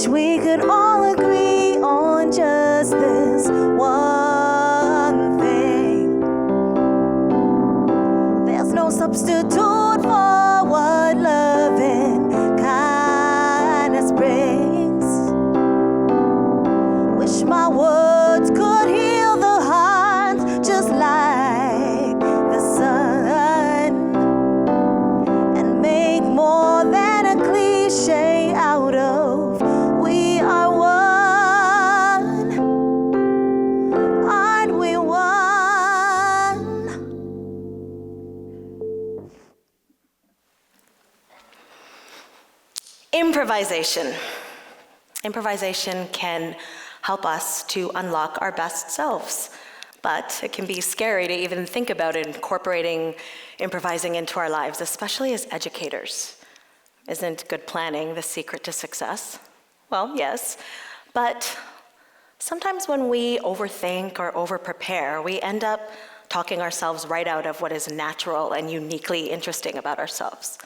wish we could all agree on just this one thing. There's no substitute for what love and kindness brings. Wish my words could heal the heart just like the sun, and make more than a cliche out of we are one. Aren't we one? Improvisation. Improvisation can help us to unlock our best selves, but it can be scary to even think about incorporating improvising into our lives, especially as educators. Isn't good planning the secret to success? Well, yes, but sometimes when we overthink or overprepare, we end up talking ourselves right out of what is natural and uniquely interesting about ourselves.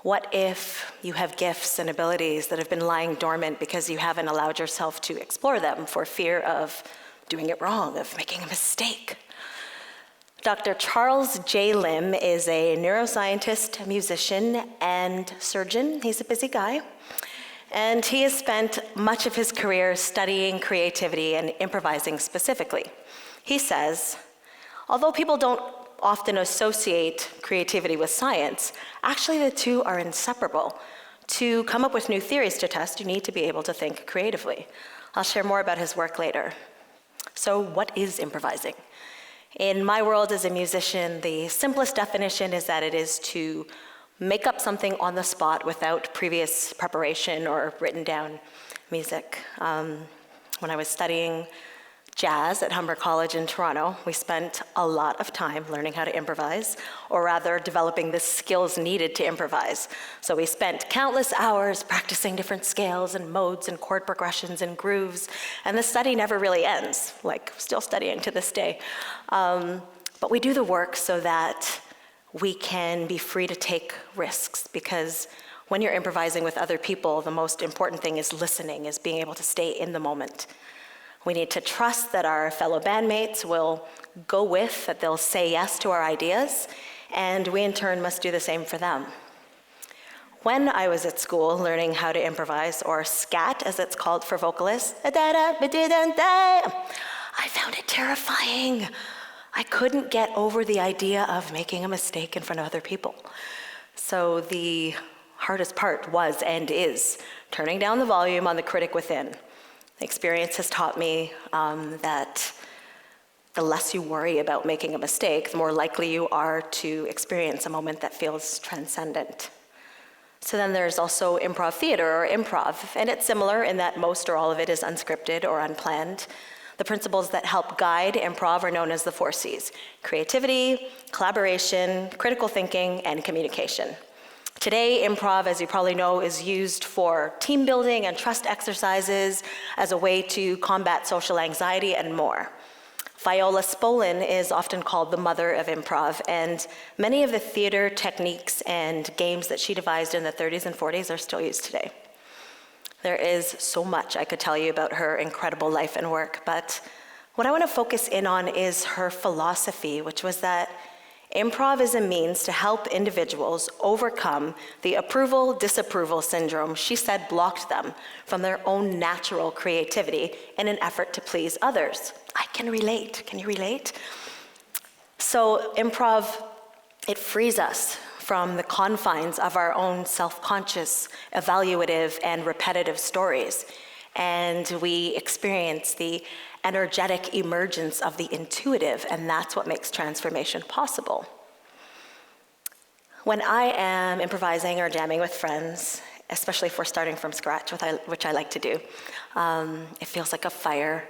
What if you have gifts and abilities that have been lying dormant because you haven't allowed yourself to explore them for fear of doing it wrong, of making a mistake? Dr. Charles J. Lim is a neuroscientist, musician, and surgeon. He's a busy guy. And he has spent much of his career studying creativity and improvising specifically. He says, although people don't often associate creativity with science, actually the two are inseparable. To come up with new theories to test, you need to be able to think creatively. I'll share more about his work later. So what is improvising? In my world as a musician, the simplest definition is that it is to make up something on the spot without previous preparation or written down music. When I was studying jazz at Humber College in Toronto, we spent a lot of time learning how to improvise, or rather developing the skills needed to improvise. So we spent countless hours practicing different scales and modes and chord progressions and grooves, and the study never really ends, like still studying to this day. But we do the work so that we can be free to take risks, because when you're improvising with other people, the most important thing is listening, is being able to stay in the moment. We need to trust that our fellow bandmates will go with, that they'll say yes to our ideas, and we in turn must do the same for them. When I was at school learning how to improvise, or scat as it's called for vocalists, I found it terrifying. I couldn't get over the idea of making a mistake in front of other people. So the hardest part was and is turning down the volume on the critic within. Experience has taught me that the less you worry about making a mistake, the more likely you are to experience a moment that feels transcendent. So then there's also improv theater, or improv, and it's similar in that most or all of it is unscripted or unplanned. The principles that help guide improv are known as the 4 C's: creativity, collaboration, critical thinking, and communication. Today, improv, as you probably know, is used for team building and trust exercises as a way to combat social anxiety and more. Viola Spolin is often called the mother of improv, and many of the theater techniques and games that she devised in the 30s and 40s are still used today. There is so much I could tell you about her incredible life and work, but what I want to focus in on is her philosophy, which was that improv is a means to help individuals overcome the approval-disapproval syndrome she said blocked them from their own natural creativity in an effort to please others. I can relate. Can you relate? So improv, it frees us from the confines of our own self-conscious, evaluative, and repetitive stories. And we experience the energetic emergence of the intuitive, and that's what makes transformation possible. When I am improvising or jamming with friends, especially if we're starting from scratch, which I like to do, it feels like a fire.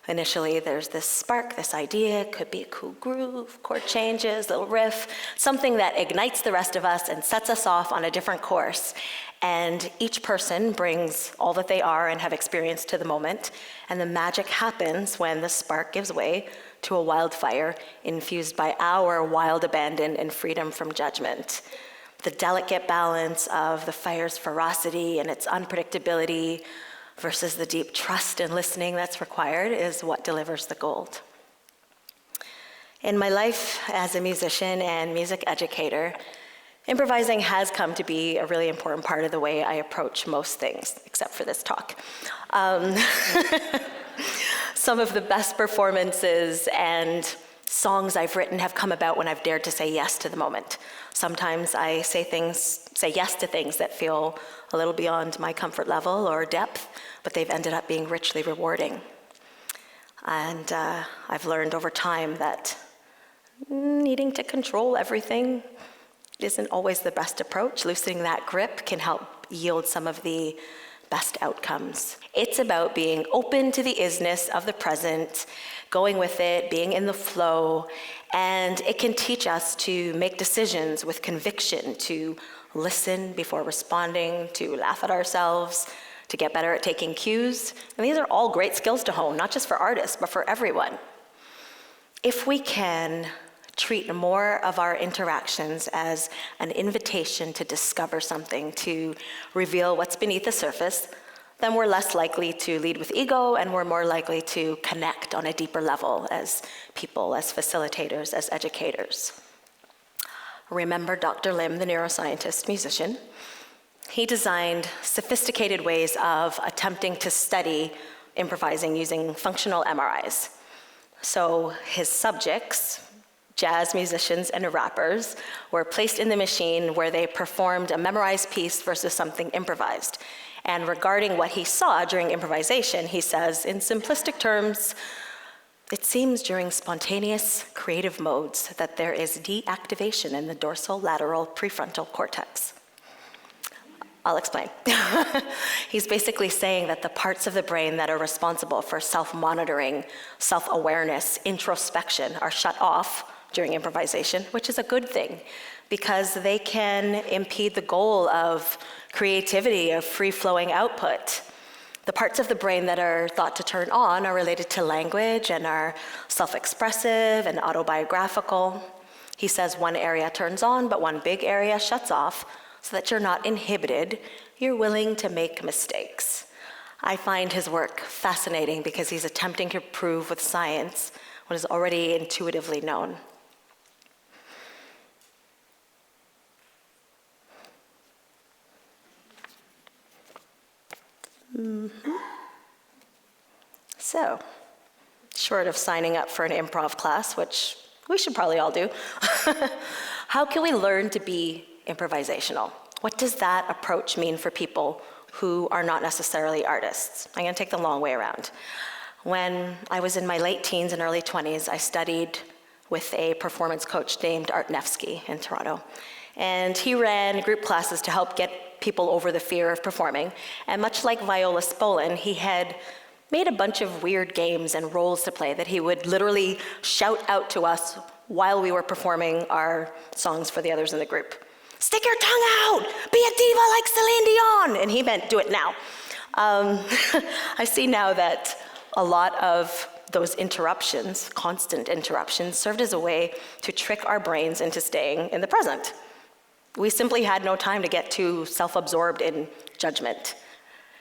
Initially, there's this spark, this idea, could be a cool groove, chord changes, little riff, something that ignites the rest of us and sets us off on a different course. And each person brings all that they are and have experienced to the moment, and the magic happens when the spark gives way to a wildfire infused by our wild abandon and freedom from judgment. The delicate balance of the fire's ferocity and its unpredictability versus the deep trust and listening that's required is what delivers the gold. In my life as a musician and music educator, improvising has come to be a really important part of the way I approach most things, except for this talk. Some of the best performances and songs I've written have come about when I've dared to say yes to the moment. Sometimes I say yes to things that feel a little beyond my comfort level or depth, but they've ended up being richly rewarding. And I've learned over time that needing to control everything isn't always the best approach. Loosening that grip can help yield some of the best outcomes. It's about being open to the isness of the present, going with it, being in the flow, and it can teach us to make decisions with conviction, to listen before responding, to laugh at ourselves, to get better at taking cues. And these are all great skills to hone, not just for artists, but for everyone. If we can treat more of our interactions as an invitation to discover something, to reveal what's beneath the surface, then we're less likely to lead with ego, and we're more likely to connect on a deeper level as people, as facilitators, as educators. Remember Dr. Lim, the neuroscientist musician? He designed sophisticated ways of attempting to study improvising using functional MRIs. So his subjects, jazz musicians and rappers, were placed in the machine where they performed a memorized piece versus something improvised. And regarding what he saw during improvisation, he says, in simplistic terms, it seems during spontaneous creative modes that there is deactivation in the dorsolateral prefrontal cortex. I'll explain. He's basically saying that the parts of the brain that are responsible for self-monitoring, self-awareness, introspection are shut off during improvisation, which is a good thing because they can impede the goal of creativity, of free-flowing output. The parts of the brain that are thought to turn on are related to language and are self-expressive and autobiographical. He says one area turns on, but one big area shuts off so that you're not inhibited, you're willing to make mistakes. I find his work fascinating because he's attempting to prove with science what is already intuitively known. So, short of signing up for an improv class, which we should probably all do, how can we learn to be improvisational? What does that approach mean for people who are not necessarily artists? I'm going to take the long way around. When I was in my late teens and early 20s, I studied with a performance coach named Art Nfskey in Toronto. And he ran group classes to help get people over the fear of performing. And much like Viola Spolin, he had made a bunch of weird games and roles to play that he would literally shout out to us while we were performing our songs for the others in the group. Stick your tongue out, be a diva like Celine Dion. And he meant do it now. I see now that a lot of those interruptions, constant interruptions, served as a way to trick our brains into staying in the present. We simply had no time to get too self-absorbed in judgment.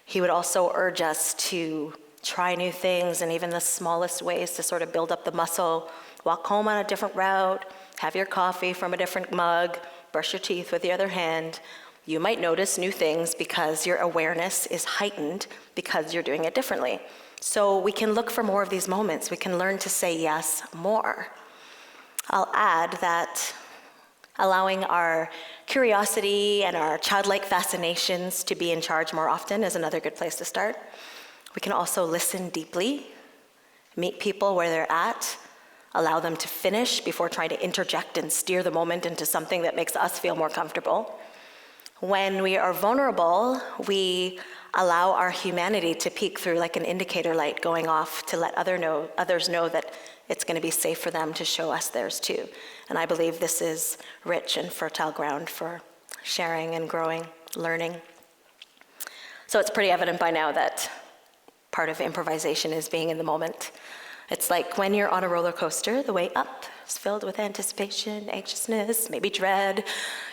He would also urge us to try new things in even the smallest ways to sort of build up the muscle, walk home on a different route, have your coffee from a different mug, brush your teeth with the other hand. You might notice new things because your awareness is heightened because you're doing it differently. So we can look for more of these moments. We can learn to say yes more. I'll add that allowing our curiosity and our childlike fascinations to be in charge more often is another good place to start. We can also listen deeply, meet people where they're at, allow them to finish before trying to interject and steer the moment into something that makes us feel more comfortable. When we are vulnerable, we allow our humanity to peek through like an indicator light going off to let others know that it's going to be safe for them to show us theirs too. And I believe this is rich and fertile ground for sharing and growing, learning. So it's pretty evident by now that part of improvisation is being in the moment. It's like when you're on a roller coaster, the way up is filled with anticipation, anxiousness, maybe dread.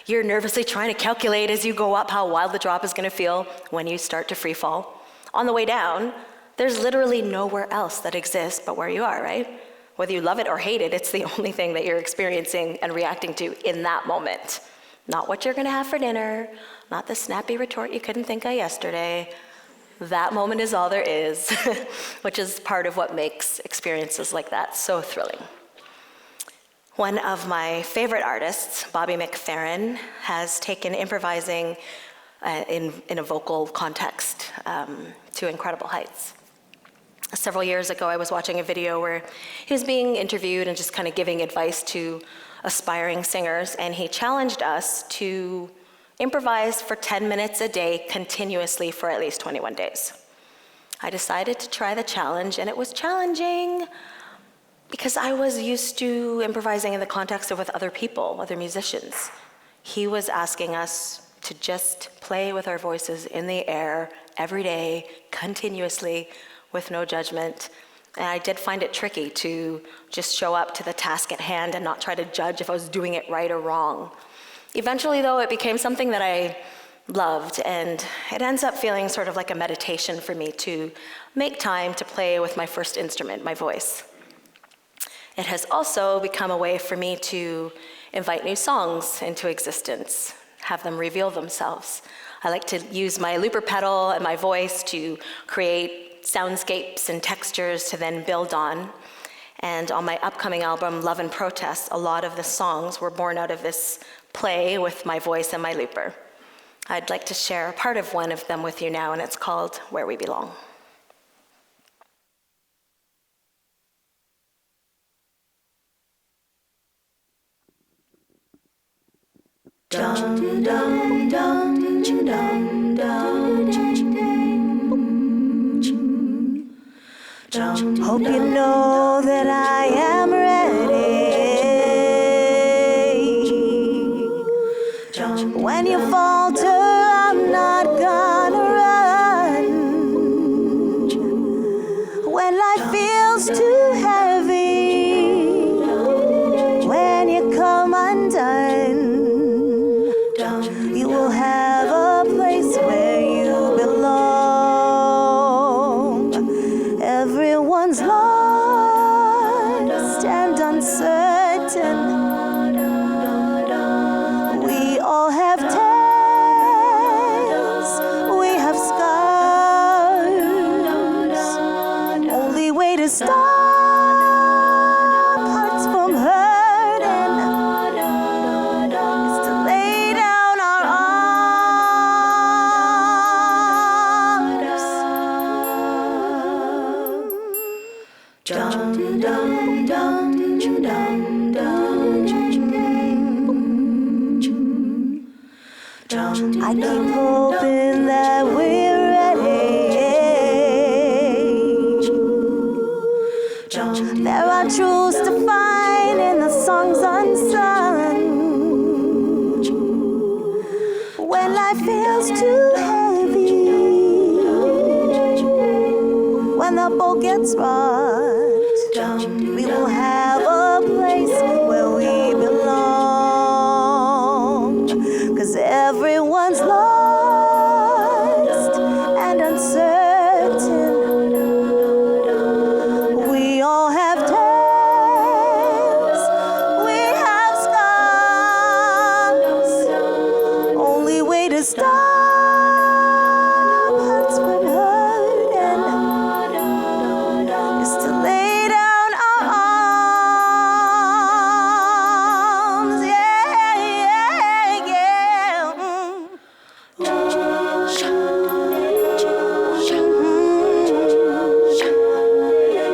You're nervously trying to calculate as you go up how wild the drop is going to feel when you start to free fall. On the way down, there's literally nowhere else that exists but where you are, right? Whether you love it or hate it, it's the only thing that you're experiencing and reacting to in that moment. Not what you're gonna have for dinner, not the snappy retort you couldn't think of yesterday. That moment is all there is, which is part of what makes experiences like that so thrilling. One of my favorite artists, Bobby McFerrin, has taken improvising in a vocal context to incredible heights. Several years ago, I was watching a video where he was being interviewed and just kind of giving advice to aspiring singers, and he challenged us to improvise for 10 minutes a day continuously for at least 21 days. I decided to try the challenge, and it was challenging because I was used to improvising in the context of with other people, other musicians. He was asking us to just play with our voices in the air every day, continuously, with no judgment. And I did find it tricky to just show up to the task at hand and not try to judge if I was doing it right or wrong. Eventually, though, it became something that I loved, and it ends up feeling sort of like a meditation for me to make time to play with my first instrument, my voice. It has also become a way for me to invite new songs into existence, have them reveal themselves. I like to use my looper pedal and my voice to create soundscapes and textures to then build on. And on my upcoming album, Love and Protest, a lot of the songs were born out of this play with my voice and my looper. I'd like to share a part of one of them with you now, and it's called Where We Belong. Dum dum dum dum dum. Hope you know that I am ready. When you falter, I'm not gonna run. When life feels too heavy, when you come undone, you will have a place where you belong. Everyone's lost and uncertain. We all have tales, we have scars. Only way to stop hearts from hurting is to lay down our arms. Dum dum dum dum dum. I keep hoping that we're ready. There are truths to find in the songs unsung. When life feels too heavy, when the boat gets rocked, we will have a place where we belong. 'Cause everyone's lost and uncertain. We all have tales, we have scars. Only way to stop hearts from hurting is to lay down our arms. Yeah, yeah, yeah.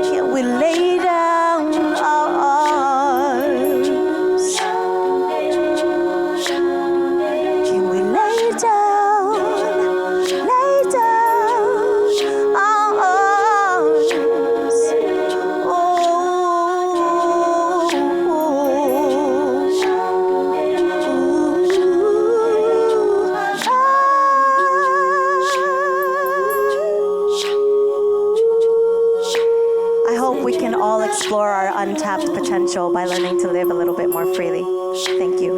Can we lay down our arms? Can we lay down our arms? I hope we can all explore our untapped potential by learning to live a little bit more freely. Thank you.